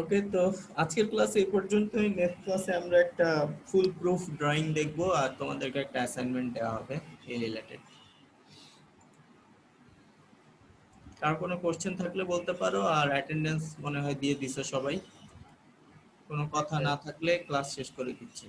ওকে, তো আজকের ক্লাস এই পর্যন্তই। নেক্সট ক্লাসে আমরা একটা ফুল প্রুফ ড্রয়িং দেখবো, আর তোমাদেরকে একটা অ্যাসাইনমেন্ট দেওয়া হবে এই রিলেটেড। কার কোনো কোশ্চেন থাকলে বলতে পারো, আর অ্যাটেন্ডেন্স মনে হয় দিয়ে দিছো সবাই। কোনো কথা না থাকলে ক্লাস শেষ করে দিচ্ছি।